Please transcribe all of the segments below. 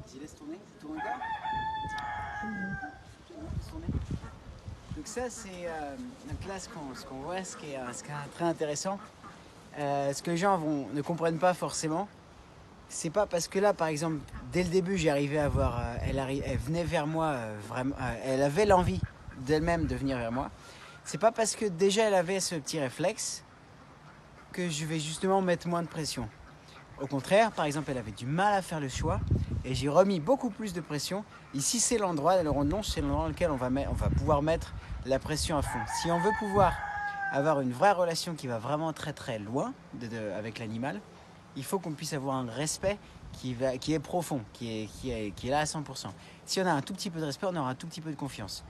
Vas-y, laisse tourner, ça tourne encore. Donc ça c'est donc là ce qu'on voit, ce qui est très intéressant, ce que les gens ne comprennent pas forcément, c'est pas parce que là par exemple dès le début j'arrivais à voir, elle venait vers moi vraiment, elle avait l'envie d'elle-même de venir vers moi, c'est pas parce que déjà elle avait ce petit réflexe que je vais justement mettre moins de pression. Au contraire, par exemple, elle avait du mal à faire le choix et j'ai remis beaucoup plus de pression. Ici, c'est l'endroit, le rond-de-longe, c'est l'endroit dans lequel on va pouvoir mettre la pression à fond. Si on veut pouvoir avoir une vraie relation qui va vraiment très très loin avec l'animal, il faut qu'on puisse avoir un respect qui est profond, qui est là à 100%. Si on a un tout petit peu de respect, on aura un tout petit peu de confiance.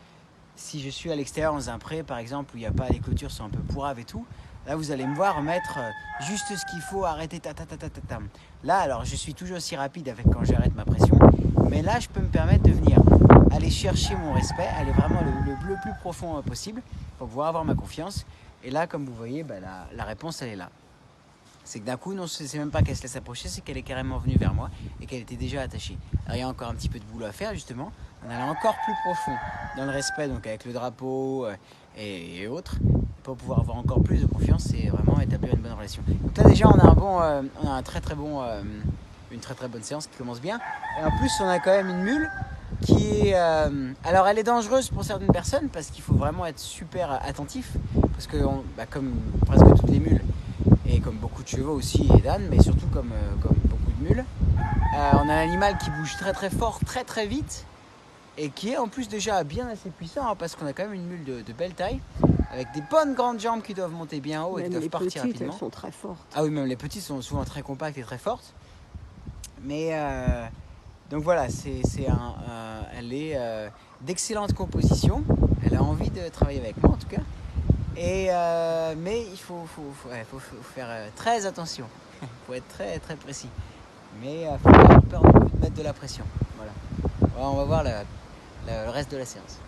Si je suis à l'extérieur dans un pré, par exemple, où il n'y a pas, les clôtures sont un peu pourraves et tout, là vous allez me voir mettre juste ce qu'il faut, arrêter ta. Là, alors je suis toujours aussi rapide avec quand j'arrête ma pression, mais là je peux me permettre de venir aller chercher mon respect, aller vraiment le plus profond possible pour pouvoir avoir ma confiance. Et là, comme vous voyez, bah, la réponse elle est là. C'est que d'un coup, non, c'est même pas qu'elle se laisse approcher, c'est qu'elle est carrément venue vers moi et qu'elle était déjà attachée. Alors, il y a encore un petit peu de boulot à faire justement, en allant encore plus profond dans le respect, donc avec le drapeau et autres, pour pouvoir avoir encore plus de confiance et vraiment établir une bonne relation. Donc là déjà, on a une très très bonne séance qui commence bien. Et en plus, on a quand même une mule qui est, alors elle est dangereuse pour certaines personnes parce qu'il faut vraiment être super attentif, parce que comme presque toutes les mules, et comme beaucoup de chevaux aussi et d'ânes, mais surtout comme beaucoup de mules, on a un animal qui bouge très très fort, très très vite, et qui est en plus déjà bien assez puissant, hein, parce qu'on a quand même une mule de belle taille, avec des bonnes grandes jambes qui doivent monter bien haut et qui doivent partir rapidement. Elles sont très fortes. Ah oui, même les petites sont souvent très compactes et très fortes. Mais donc voilà, elle est d'excellente composition, elle a envie de travailler avec moi en tout cas. Mais il faut faire très attention, il faut être très très précis. Mais il ne faut pas avoir peur de mettre de la pression. Voilà. On va voir le reste de la séance.